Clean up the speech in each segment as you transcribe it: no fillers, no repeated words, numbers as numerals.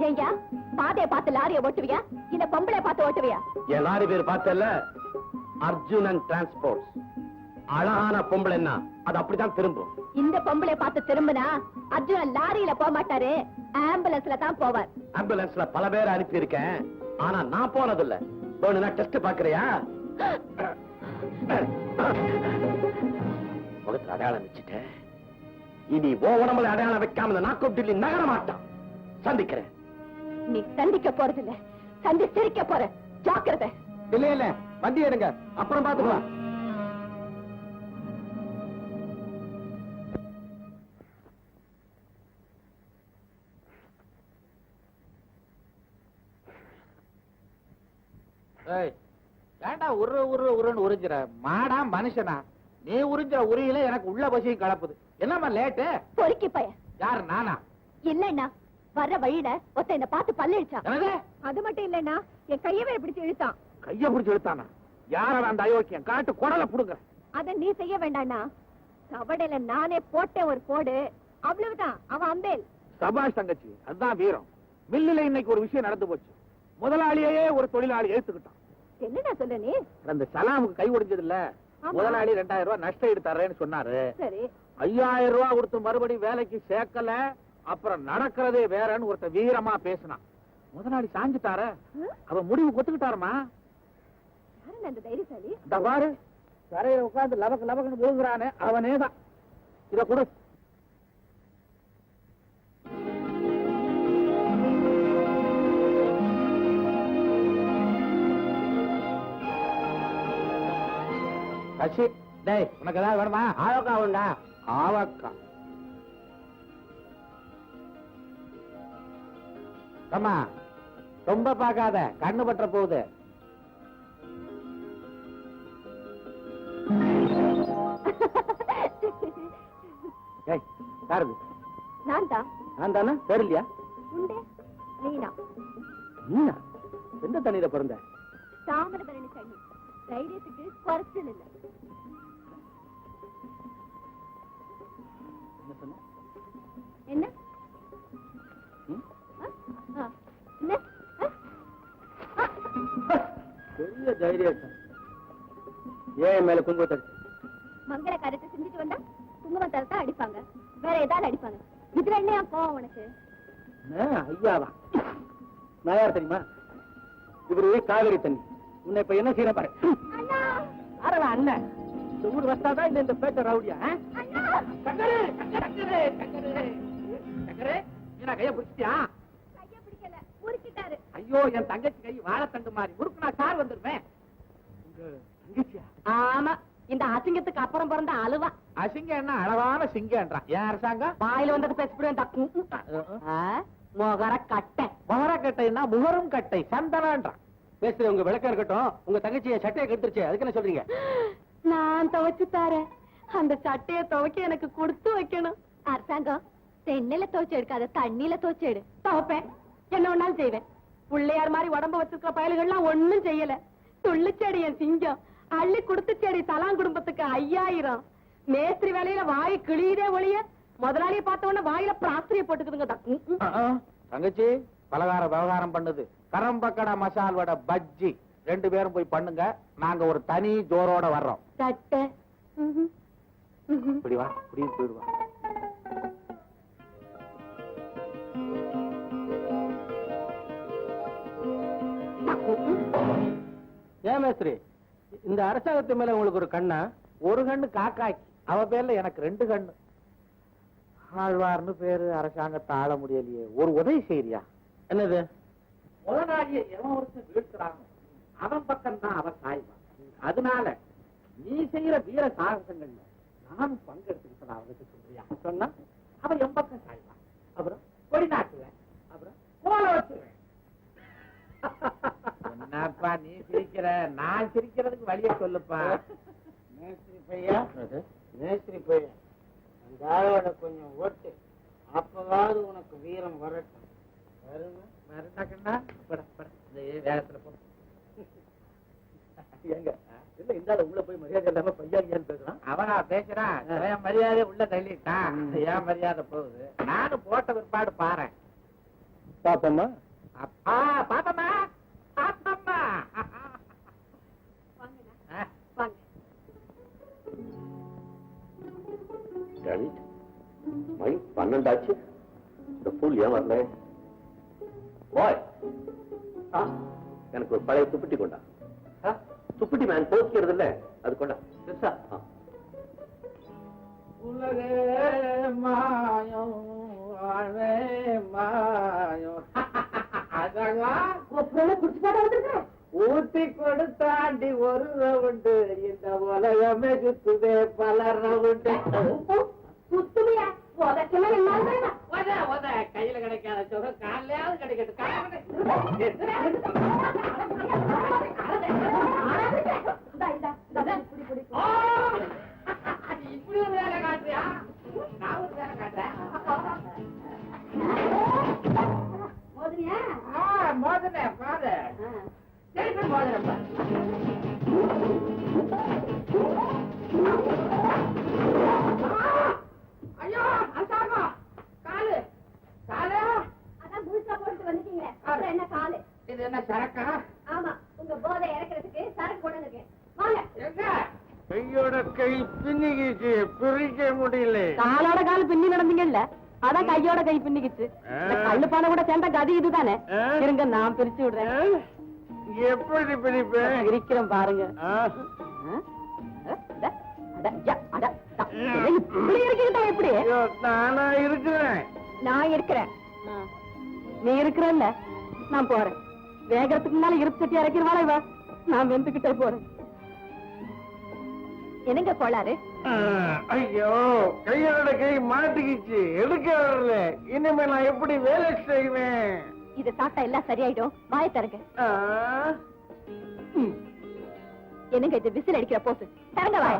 ஏய்யா, பாதைய பார்த்து லாரிய ஓட்டுவியா இல்ல பொம்பளை பார்த்து ஓட்டுவியா? என் லாரி பேர் பார்த்தல அர்ஜுனன் டிரான்ஸ்போர்ட். அழகான பொம்பளைன்னா அது அப்படிதான் திரும்பும். இந்த பொம்பளை பார்த்து திரும்பினா அர்ஜுனன் லாரியில போக மாட்டாரு, ஆம்புலன்ஸ்ல தான் போவார். ஆம்புலன்ஸ்ல பல பேர் அனுப்பி இருக்கேன், ஆனா நான் போனதில்ல. வேணும்னா டெஸ்ட் பாக்குறியா? முகத்துல அடையாளம் வச்சுட்டேன். இனி ஓ உடம்புல அடையாளம் வைக்காம நாக்கொட்டிலி நகர மாட்டான். சந்திக்கிறேன். நீ சந்திக்க போறதில்ல, சந்தி சிரிக்க போற. ஜாக்கிரதை. இல்ல இல்ல, வண்டி எடுங்க, அப்புறம் பாத்துக்கலாம். ஏண்டா உருன்னு உறிஞ்சிற மாடா மனுஷனா? நீ உறிஞ்சிற உரியில எனக்கு உள்ள பசியும் கலப்புது. என்னம்மா லேட்டு? பொறுக்கி பையன். யாரு, நானா? இல்லண்ணா, வர்ற வழியில ஒத்த என்ன பார்த்து பல்லிழிச்சான். அது மட்டும் இல்லண்ணா, என் கையவே பிடிச்சு இழுத்தான். கைய பிடிச்சு இழுத்தானா? யார அந்த அயோக்கியம்? காட்டு குடலை புடுங்க. அத நீ செய்ய வேண்டாண்ணா, கபடையில நானே போட்டேன் ஒரு போடு, அவ்வளவுதான். அவன் அம்பேல். சபாஷ் தங்கச்சி, அதுதான் வீரம். மில்லுல இன்னைக்கு ஒரு விஷயம் நடந்து போச்சு. முதலாளியே ஒரு தொழிலாளி ஏத்துக்கிட்டான். என்னடா சொல்ல நீ? அந்த சலாமுக்கு கை ஒடிஞ்சது இல்ல, முதலாளி 2000 ரூபாய் நஷ்ட ஈடு தர்றேன்னு சொன்னாரு. சரி, 5000 ரூபாய் கொடுத்து மறுபடியும் வேலைக்கு சேர்க்கல. அப்புறம் நடக்கிறதே வேறன்னு ஒருத்த வீரமா பேசினான். முதலாளி சாஞ்சிட்டார, அவன் முடிவு கொத்துக்கிட்டாருமா. அந்த தைரியசாலி இந்த பாரு, கரையில உட்கார்ந்து லபக்கு லபக்குன்னு விழுங்குறானே, அவனேதான். இத கொடு. கட்சி டேய், உனக்கு ஏதாவது வேணுமா? ஆவக்கா உண்டா? ஆவக்கா. அம்மா, ரொம்ப பார்க்காத, கண்ணு பற்ற போகுது. யாரு? நான் தான். நான் தானே? தெரியலையா? உண்டே, நீனா. நீனா? எந்த தண்ணியில பிறந்த? தாமிரபரணி தண்ணி. தைரியத்துக்கு குறைச்சல் இல்லை. என்ன பெரிய தைரியம். ஏன் மேல குங்குமத்தை மங்கள காரியத்தை செஞ்சுட்டு வந்தா குங்குமத்தை அடிப்பாங்க, வேற ஏதாவது அடிப்பாங்க. இதுல என்ன கோவம் உனக்கு? ஐயாவா? நான் யார் தெரியுமா? இவரு காவிரி தண்ணி. உன்னை இப்ப என்ன செய்யற பாரு. அரவா அண்ணன், இந்த ஊர் வந்தாதான் இந்த பேட்ட ரவுடியா? கைய பிடிச்சிட்டியா? கைய பிடிக்கல, முறுக்கிட்டாரு. ஐயோ, என் தங்கச்சி கை வாழைத்தண்டு மாதிரி முறுக்கு. நான் கார் வந்துருவேன். தங்கச்சியா? ஆமா, இந்த அசிங்கத்துக்கு அப்புறம் பிறந்த அழுவா. அசிங்கம் என்ன அளவான சிங்கன்றான். ஏன் அரசாங்கம் வாயில வந்தது பேசிவிடுவேன். முகர கட்டை. முகர கட்டைன்னா முகரும் கட்டை சந்தனன்றான். பேசுற உங்க விளக்கம் இருக்கட்டும். உங்க தங்கச்சிய சட்டையை கெடுத்துருச்சு, அதுக்கு என்ன சொல்றீங்க? நான் துவைச்சு தாரேன். அந்த சட்டையை துவைக்க எனக்கு கொடுத்து வைக்கணும். அரசாங்கம் தென்னையில துவைச்சு எடுக்காத, தண்ணியில துவைச்சு எடு. துவைப்பேன், என்ன ஒன்னாலும் செய்வேன். பிள்ளையார் மாதிரி உடம்பு வச்சிருக்கிற பயல்கள்லாம் ஒண்ணும் செய்யல. துள்ளுச்செடி என் சிங்கம், அள்ளி குடுத்துச்செடி தலாம் குடும்பத்துக்கு 5000. மேஸ்திரி வேலையில வாய் கிளியதே ஒழிய முதலாளியை பார்த்த உடனே வாயில பிராஸ்திரியை போட்டுக்குதுங்க. தங்கச்சி பலகார விவகாரம் பண்ணுது. கரம்பக்கடா மசால் வடை பஜ்ஜி 2 பேரும் போய் பண்ணுங்க. நாங்க ஒரு தனி ஜோரோட வர்றோம். சட்டை இப்படி வா, இப்படி போயிடுவா. ஏன் மேஸ்திரி, இந்த அரசாங்கத்து மேல உங்களுக்கு ஒரு கண்ணா? ஒரு கண்ணு காக்காய்க்கு, அவ பேர்ல எனக்கு 2 கண்ணு. ஆழ்வார்னு பேரு, அரசாங்கத்தை ஆள முடியலையே. ஒரு உதவி செய்யறியா? என்னது? முதலாளியை எவன் ஒருத்தன் வீழ்த்துறாங்க, அவன் பக்கம் தான் அவன் சாய்வான். அதனால நீ செய்யற வீர சாகசங்கள்ல நானும் பங்கெடுத்துக்கிட்டா அவனுக்கு சொல்றியா? சொன்னா அவன் என் பக்கம் சாய்வான். அப்புறம் கொடி நாட்டுவேன், அப்புறம் கோல வச்சுருவேன். என்ன என்னப்பா நீ சிரிக்கிற? நான் சிரிக்கிறதுக்கு வழிய சொல்லுப்பா. மேஸ்திரி பையா, மேஸ்திரி பையா, அந்த ஆளோட கொஞ்சம் ஓட்டு, அப்பவாவது உனக்கு வீரம் வரட்டும். வருங்க. மருந்தாக்கண்ணா இந்த வேகத்துல போ. ஏங்க இல்ல இந்த ஆளு உள்ள போய் மரியாதை இல்லாம பையான்னு பேசுறான். அவனா பேசுறான், என் மரியாதை உள்ள தள்ளிட்டான். ஏன் மரியாதை போகுது? நானும் போட்ட பிற்பாடு பாறேன். பாப்பம்மா அப்பா பாத்தம்மா பாத்தம்மா. வாங்க. மணி 12 ஆச்சு. இந்த பூல் ஏன் வரல? பாய், எனக்கு ஒரு பழைய துப்பிட்டி கொண்டா. துப்பிட்டி மேன் போக்கிறது இல்ல, அது கொண்டா. உலகே மாயம் வாழ்வே மாயம். அழகா ஊட்டி கொடுத்தாண்டி ஒரு ரவுண்டு, இந்த உலகமே சுத்துதே பல ரவுண்டு. கையில கிடைக்காத சுகம் காலையாவது கிடைக்கட்டும். இப்படி ஒரு வேலை காட்டுறியா? நான் ஒரு வேலை காட்டுறேன். மோதனே பாரு. சரி மோதனப்பா. ஐயோ அசாமா காலு காலு. அதான் முழுசா போட்டு வந்துட்டீங்க. அப்புறம் என்ன காலு? இது என்ன சரக்கா? ஆமா, உங்க போதை இறக்கிறதுக்கு சரக்கு கொண்டு வந்திருக்கேன். வாங்க. எங்க கையோட கை பின்னிக்கிச்சு, பிரிக்க முடியல. காலோட கால் பின்னி நடந்தீங்கல்ல, அதான் கையோட கை பின்னிக்கிச்சு. கல்லு பானை கூட சேர்ந்த கதி இதுதானே. இருங்க நான் பிரிச்சு விடுறேன். எப்படி பிரிப்பேன்? இருக்கிறேன் பாருங்க. இப்படி இருக்கிட்ட எப்படி? நானா இருக்கிறேன். நான் இருக்கிறேன். நீ இருக்கிறல்ல, நான் போறேன். வேகத்துக்கு முன்னால இருப்பு சட்டி இறக்கிறவாளா இவ? நான் வெந்துகிட்டே போறேன். என்னங்க கோளாறு? ஐயோ கையோட கை மாட்டிக்கிச்சு, எடுக்க வரல. இனிமே நான் எப்படி வேலை செய்வேன்? இத சாப்பிட்டா எல்லாம் சரியாயிடும். வாய தரங்க. என்னங்க இது விசில் அடிக்கிற போசு? தரங்க வாய.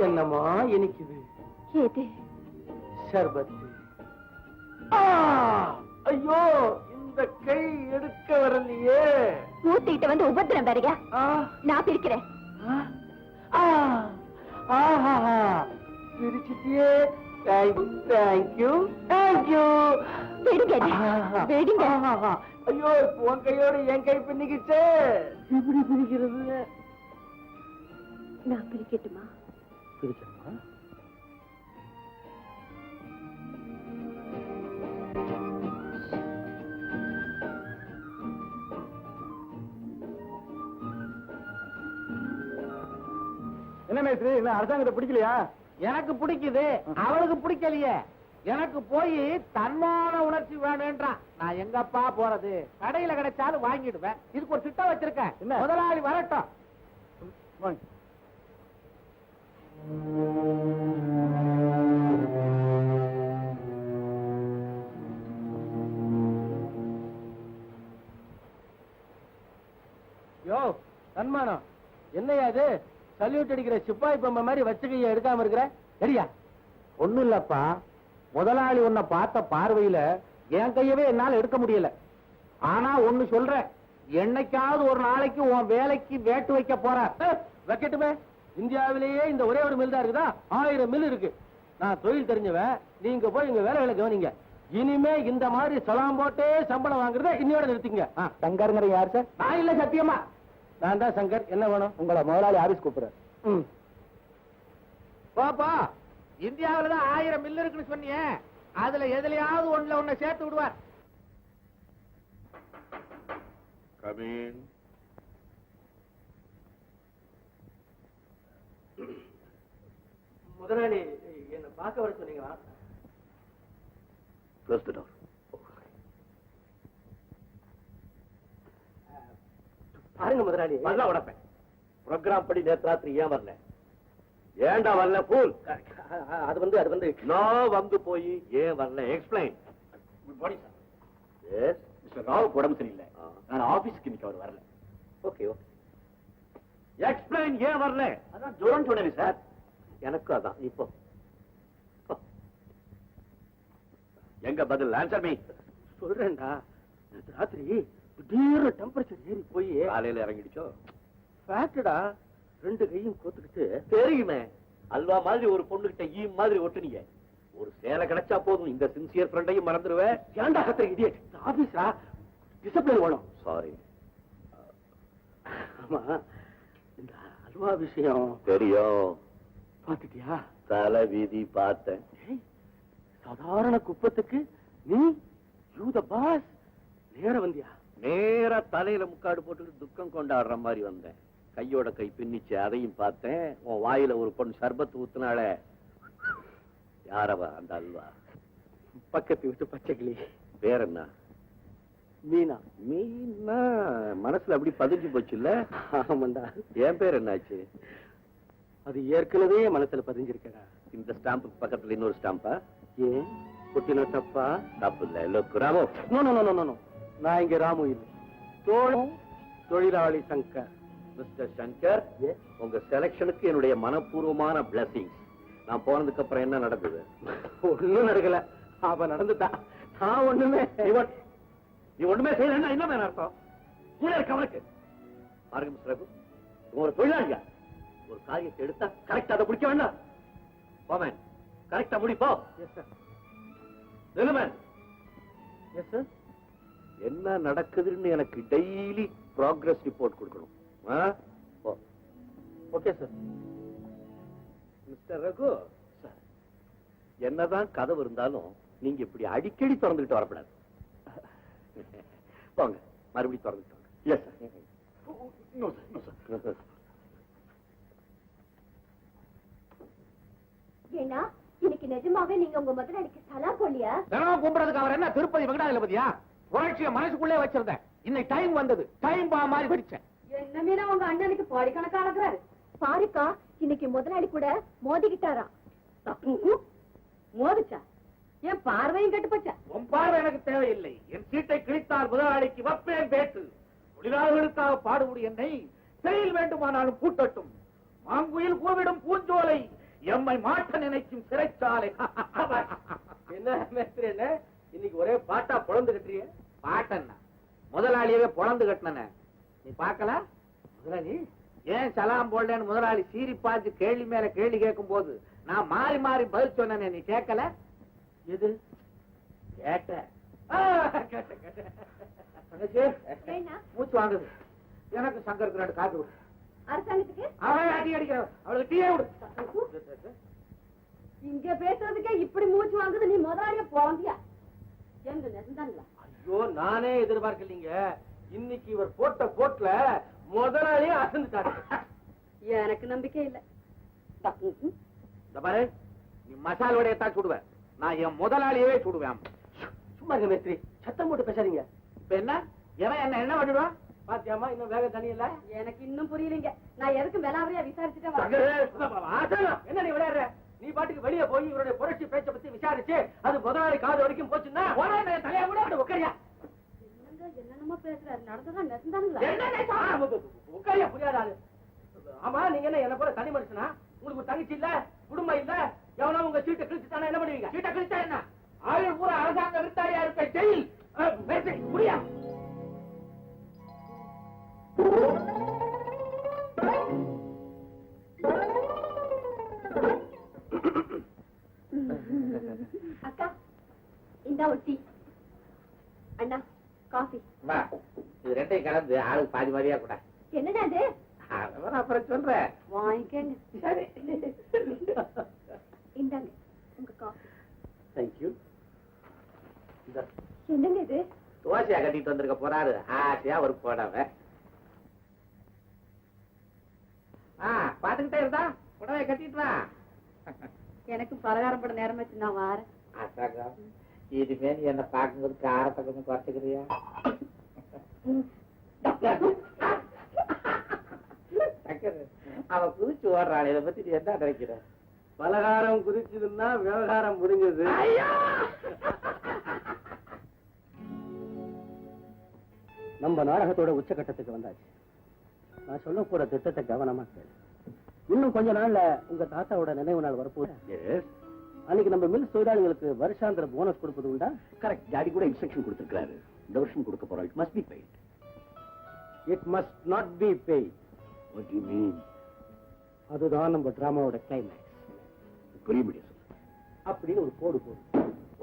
என்னமா இனிக்குது? ஏது சர்பத்து. ஐயோ இந்த கை எடுக்க வரலையே. ஊத்திட்டு வந்து உபத்திரம் பாருங்க. நான் பிரிக்கிறேன். பிரிச்சுட்டியே. Thank you thank you. வெடிங்க. ஐயோ உன் கையோடு என் கை பின்னிக்கிச்சே. எப்படி பிரிக்கிறது? நான் பிரிக்கட்டுமா? பிரிக்கணுமா? என்ன மேஸ்திரி, இல்ல அரசாங்கத்தை பிடிக்கலையா? எனக்கு பிடிக்குது, அவளுக்கு பிடிக்கலையே. எனக்கு போய் தன்மான உணர்ச்சி வேணும்ன்றான். நான் எங்கப்பா போறது? கடையில கிடைச்சாலும் வாங்கிடுவேன். இதுக்கு ஒரு திட்டம் வச்சிருக்கேன். என்ன? முதலாளி வரட்டும். வாங்க. யோ தன்மானம், என்னையா இது? சல்யூட் அடிக்கிற சிப்பாய் பொம்மை மாதிரி வச்சுக்கைய எடுக்காம இருக்கிற? சரியா? ஒண்ணும் இல்லப்பா, முதலாளி உன்னை பார்த்த பார்வையில என் கையவே என்னால எடுக்க முடியல. ஆனா ஒண்ணு சொல்றேன், என்னைக்காவது ஒரு நாளைக்கு உன் வேலைக்கு வேட்டு வைக்க போற. வைக்கட்டுமே. இந்தியாவிலேயே இந்த ஒரே ஒரு மில் தான் இருக்குதா? 1000 மில் இருக்கு. நான் தொழில் தெரிஞ்சவன், நீங்க போய் எங்க வேலைகளை கவனிங்க. இனிமே இந்த மாதிரி சலாம் போட்டே சம்பளம் வாங்குறத இன்னையோட நிறுத்திங்க. சங்கருங்கிற யார் சார்? நான் இல்ல சத்தியமா. நான் தான் சங்கர். என்ன வேணும்? உங்களை முதலாளி ஆபீஸ் கூப்பிடுறாரு. பாப்பா, இந்தியாவில தான் 1000 மில் இருக்குன்னு சொன்னியே, அதுல எதுலயாவது ஒண்ணுல உன்னை சேர்த்து விடுவார். முதலாளி என்ன பார்க்க வர சொன்னீங்களா? Close the door. பாருங்க முதலாளி. நல்லா உடப்பேன். ப்ரோக்ராம் படி நேத்து ராத்திரி ஏன் வரல? ஏண்டா வரல? பூல். அது வந்து நான் வந்து போய் ஏன் வரல? Explain. Good morning sir. S mister Rao உடம்பு சரியில்லை. நான் ஆபீஸ்க்கு இன்னைக்கு அவர் வரல. Okay okay. எக்ஸ்பிளைன் ஏன் வரல? அதான் ஜுரம் சொன்னேன் சார். எனக்கு அதான் இப்போ எங்க பதில்? Answer me. சொல்றேன்டா, ராத்திரி திடீர்னு டெம்பரேச்சர் ஏறி போய் காலையில இறங்கிடுச்சோ? ஃபேக்டடா, 2 கையும் கோத்துக்கிட்டு. தெரியுமே, அல்வா மாதிரி ஒரு பொண்ணுகிட்ட ஈ மாதிரி ஒட்டுனீங்க. ஒரு சேலை கிடைச்சா போதும், இந்த சின்சியர் ஃப்ரெண்டையும் மறந்துடுவேன். ஏன்டா கத்துற இடியட்? ஆபீஸா டிசிப்ளின் வேணும். சாரி. ஆமா, இந்த அல்வா விஷயம் தெரியும். பாத்துட்டியா? தலை வீதி பார்த்தேன். சாதாரண குப்பத்துக்கு நீ யூத பாஸ் நேர வந்தியா? நேரா தலையில முக்காடு போட்டு துக்கம் கொண்டாடுற மாதிரி வந்தேன். கையோட கை பின்னிச்சு, அதையும் பார்த்தேன். உன் வாயில ஒரு பொண்ணு சர்பத்து ஊத்துனால. யாரவ அந்த அல்வா? பக்கத்து வீட்டு பச்சைக்கிளி. பேர் என்ன? மீனா. மீனா மனசுல அப்படி பதிஞ்சு போச்சு இல்ல? ஆமாண்டா. என் பேர் என்னாச்சு? அது ஏற்கனவே மனசுல பதிஞ்சிருக்கடா. இந்த ஸ்டாம்புக்கு பக்கத்துல இன்னொரு ஸ்டாம்பா? ஏன் குட்டின தப்பா? தப்பு இல்ல. லோக் Ramu. No no no no no, நான் இங்க ராமு இல்லை, தோழம் தொழிலாளி சங்கர். மிஸ்டர் சங்கர், உங்க செலக்ஷனுக்கு என்னுடைய மனப்பூர்வமான பிளஸிங்ஸ். நான் போனதுக்கு அப்புறம் என்ன நடந்தது? ஒண்ணும் நடக்கல. அவ நடந்துட்டா, நான் ஒண்ணுமே. நீ ஒண்ணுமே செய்யலன்னா என்ன மேல அர்த்தம்? கூட இருக்க அவனுக்கு பாருங்க மிஸ்டர் ரகு, ஒரு தொழிலாளியா ஒரு காரியத்தை எடுத்தா கரெக்டா அதை பிடிக்க வேண்டாம். போமேன், கரெக்டா முடிப்போ. Yes sir. நிலுமன், எஸ் சார். என்ன நடக்குதுன்னு எனக்கு டெய்லி ப்ராக்ரஸ் ரிப்போர்ட் கொடுக்கணும். Okay sir. Mister Raghu sir, என்னதான் கதவு இருந்தாலும் நீங்க இப்படி அடிக்கடி திறந்துகிட்டு வரக்கூடாது. போங்க, மறுபடியும் திறந்துட்டு வாங்க. Yes sir. ஏன்னா இன்னைக்கு நிஜமாவே நீங்க உங்க முதலாளிக்கு சலாம் போலியா? தினமும் கும்பிடுறதுக்கு அவர் என்ன திருப்பதி வெங்கடாஜலபதியா? புரட்சியை மனசுக்குள்ளே வச்சிருந்தேன். இன்னைக்கு டைம் வந்தது, டைம் பா மாதிரி பிடிச்சேன். என்ன மீனா உங்க அண்ணனுக்கு கோடிக்கணக்கா அழகுறாரு. பாருக்கா, இன்னைக்கு முதலாளி கூட மோதிக்கிட்டாரா? மோதிச்சா? என் பார்வையும் கெட்டு போச்சா? உன் பார்வை எனக்கு தேவையில்லை. என் சீட்டை கிழித்தால் முதலாளிக்கு வப்பேன் பேட்டு. தொழிலாளர்களுக்காக பாடுபடி என்னை செயல் வேண்டுமானாலும் பூட்டட்டும். மாங்குயில் கூவிடும் பூஞ்சோலை, எம்மை மாட்ட நினைக்கும் சிறைச்சாலை. என்ன மேஸ்திரி, என்ன இன்னைக்கு ஒரே பாட்டா பொழந்து கட்டுறிய? பாட்டன்னா முதலாளியவே பொழந்து கட்டின நீ பாக்கல? முதலாளி ஏன் சலாம் போடலன்னு முதலாளி சீரி பார்த்து கேள்வி மேல கேள்வி கேட்கும் போது நான் மாறி மாறி பதில் சொன்னேன். நீ கேட்கல? எது கேட்ட? மூச்சு வாங்குது எனக்கு. சங்கருக்கு 2 காப்பி விடு. அரசாங்கத்துக்கு அவன் அடி அடிக்கிற, அவளுக்கு டீயே விடு. இங்க பேசுறதுக்கே இப்படி மூச்சு வாங்குது, நீ முதலாளிய போந்தியா? எங்க நெருந்தாங்களா? ஐயோ, நானே எதிர்பார்க்கலீங்க. இன்னைக்கு இவர் போட்ட போட்ல முதலாளியே அசந்துட்டாரு. எனக்கு நம்பிக்கை இல்ல. இந்த பாரு, நீ மசால் வடையத்தான் சுடுவேன், நான் என் முதலாளியவே சுடுவேன். சும்மா இருக்க மேஸ்திரி, சத்தம் போட்டு பேசாதீங்க. இப்ப என்ன எவன் என்ன பண்ணிடுவான் பாத்தியாமா? இன்னும் வேக தனி இல்ல. எனக்கு இன்னும் புரியலீங்க. நான் எதுக்கு விலாவரியா விசாரிச்சுட்டேன். என்ன நீ விளையாடுற? நீ பாட்டுக்கு வெளியே போய் இவருடைய புரட்சி பேச்சை பத்தி விசாரிச்சு அது முதலாளி காது வரைக்கும் போச்சுன்னா தலையா கூட உட்காரியா? என்னென்னமோ பேசுறாரு. நடந்ததான் நெருந்தானுங்களா? உட்காரியா? புரியாதாது. ஆமா, நீங்க என்ன போல தனி மனுஷனா? உங்களுக்கு ஒரு தங்கச்சி இல்ல, குடும்பம் இல்ல, எவனா உங்க சீட்டை கிழிச்சுட்டானா என்ன பண்ணுவீங்க? சீட்டை கிழிச்சா என்ன? ஆயுள் பூரா அரசாங்க விருத்தாளியா இருக்க ஜெயில். புரியா? அக்கா, இந்த ஒட்டி. அண்ணா, காஃபி. இது 2ஐயும் கலந்து ஆளுக்கு பாதி மாதிரியா கூட. என்னடா அது? அப்புறம் சொல்றேன், வாங்கிக்கங்க. சரி. இந்தாங்க உங்க காஃபி. தேங்க்யூ. என்னங்க இது? தோசையா கட்டிட்டு வந்திருக்க போறாரு, ஆசையா ஒரு போடாம. பாத்துக்கிட்டே இருந்தா புடவை கட்டிட்டு வா. எனக்கு பலகாரம் பட நேரம் வச்சு நான் வாரேன். இனிமே நீ என்ன பாக்கும்போது காரத்தை கொஞ்சம் குறைச்சுக்கிறியா? அவ குதிச்சு ஓடுறாள், இதை பத்தி நீ என்ன நினைக்கிற? பலகாரம் குதிச்சதுன்னா விவகாரம் முடிஞ்சது. நம்ம நாடகத்தோட உச்சகட்டத்துக்கு வந்தாச்சு. நான் சொல்ல போற திட்டத்தை கவனமா கேளு. இன்னும் கொஞ்ச நாள்ல உங்க தாத்தாவோட நினைவு நாள் வரப்போகுது. அன்னைக்கு நம்ம மில் தொழிலாளிகளுக்கு வருஷாந்திர போனஸ் கொடுப்பது உண்டா? கரெக்ட். டாடி கூட இன்ஸ்ட்ரக்ஷன் கொடுத்திருக்காரு. இந்த வருஷம் கொடுக்க போறோம். It must be paid. It must not be paid. What you mean? அதுதான் நம்ம டிராமாவோட கிளைமேக்ஸ். புரிய முடியும் அப்படின்னு ஒரு கோடு போடு.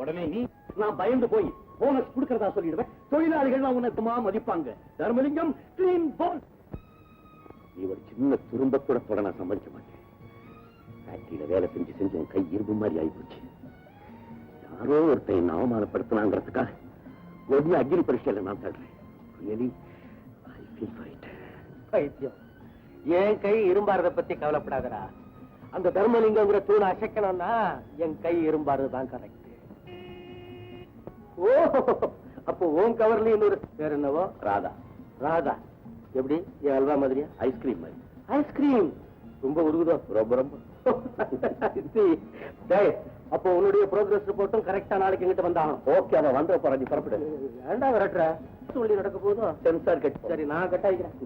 உடனே நீ நான் பயந்து போய் போனஸ் கொடுக்கறதா சொல்லிடுவேன். தொழிலாளிகள் உனக்குமா மதிப்பாங்க. Dharmalingam clean phone. நீ ஒரு சின்ன துரும்பத்தோட தொட நான் சம்மதிக்க மாட்டேன். ஃபேக்டரியில வேலை செஞ்சு செஞ்சு உன் கை இரும்பு மாதிரி ஆயிப்போச்சு. யாரோ ஒருத்தன் என்ன அவமானப்படுத்தினாங்கிறதுக்காக ஒன்னு அக்னி பரீட்சையில நான் தடுறேன். Really, I feel for it. பைத்தியம். என் கை இரும்பாரத பத்தி கவலைப்படாதடா. அந்த தர்மலிங்கங்கிற தூணை அசைக்கணும்னா என் கை இரும்பாரதுதான் கரெக்ட். ஓ, அப்போ ஓம் கவர்ல இன்னொரு பேர் என்னவோ? ராதா. ராதா எப்படி? என் அல்வா மாதிரியா? ஐஸ்கிரீம் மாதிரி. ஐஸ்கிரீம் ரொம்ப உருகுதோ? ரொம்ப ரொம்ப. டேய், அப்போ உன்னுடைய ப்ரோக்ரஸ் ரிப்போர்ட்டும் கரெக்டா நாளைக்கு எங்கிட்ட வந்தாகணும். ஓகே, அவன் வந்த போற நீ புறப்படு. ஏண்டா விரட்டுற? சொல்லி நடக்க போதும். Sensor cut. சரி, நான் கட்டாயிக்கிறேன்.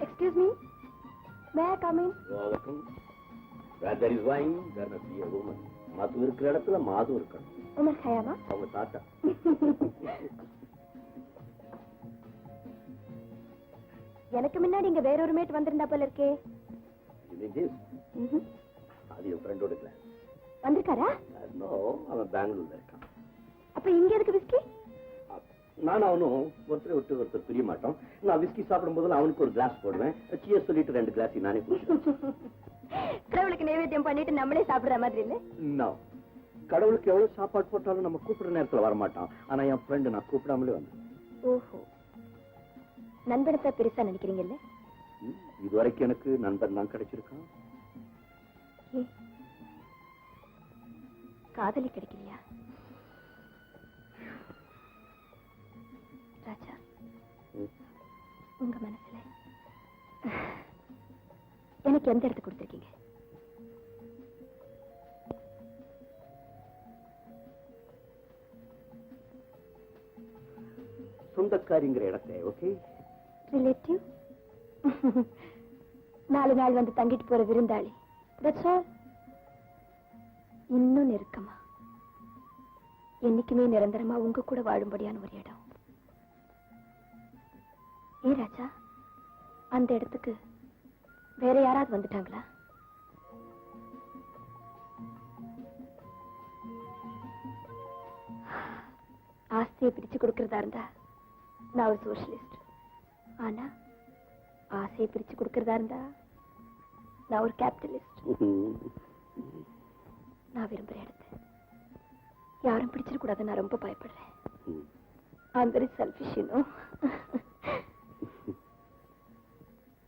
Excuse me, may I come in? Where there is wine, there must be a woman. மது இருக்கிற இடத்துல மாது இருக்கணும். Umar Hayama? அவங்க தாத்தா. எனக்கு முன்னாடி இங்க வேற ஒரு மேட் வந்திருந்தா போல இருக்கே. அது என் ஃப்ரெண்டோட கிளாஸ். வந்திருக்காரா? நோ, அவன் பெங்களூர்ல இருக்கான். அப்ப இங்க எதுக்கு விஸ்கி? நான் அவனும் ஒருத்தரை விட்டு ஒருத்தர் பிரிய மாட்டோம். நான் விஸ்கி சாப்பிடும் போது அவனுக்கு ஒரு கிளாஸ் போடுவேன். சியர் சொல்லிட்டு 2 கிளாஸ் நானே குடிச்சேன். கடவுளுக்கு நைவேத்தியம் பண்ணிட்டு நம்மளே சாப்பிடுற மாதிரி இல்ல? நோ, கடவுளுக்கு எவ்வளவு சாப்பாடு போட்டாலும் நம்ம கூப்பிடுற நேரத்துல வரமாட்டான். ஆனா என் ஃப்ரெண்டு நான் கூப்பிடாமலே வந்தேன். ஓஹோ, நண்பனத்தை பெருசா நினைக்கிறீங்கல்ல? இது வரைக்கும் எனக்கு நண்பன் தான் கிடைச்சிருக்கான். காதலி கிடைக்கலையா? ராஜா, உங்க மனசுல எனக்கு எந்த இடத்து கொடுத்திருக்கீங்க? சொந்தக்காரிங்கிற இடத்தை. Okay, relative. 4 நாள் வந்து தங்கிட்டு போற விருந்தாளி. That's all. இன்னும் நெருக்கமா, என்னைக்குமே நிரந்தரமா உங்க கூட வாழும்படியான ஒரு இடம். ஏ ராஜா, அந்த இடத்துக்கு வேற யாராவது வந்துட்டாங்களா? ஆசையை பிரிச்சு கொடுக்கறதா இருந்தா நான் ஒரு சோஷலிஸ்ட். ஆனா ஆசையை பிரிச்சு கொடுக்கறதா இருந்தா நான் ஒரு கேபிட்டலிஸ்ட். நான் விரும்புற இடத்தை யாரும் பிடிச்சிடக்கூடாது. நான் ரொம்ப பயப்படுறேன். I'm very selfish, you know.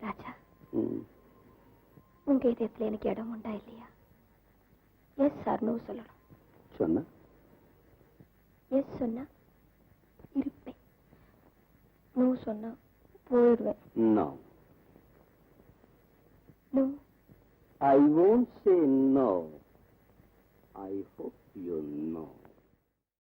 ராஜா, உங்க இதயத்துல எனக்கு இடம் உண்டா இல்லையா? எஸ் சார் நோ சொல்லணும். சொன்ன எஸ் சொன்னா இருப்பேன், நோ சொன்னா போயிடுவேன். No, no, I won't say no. I hope you know.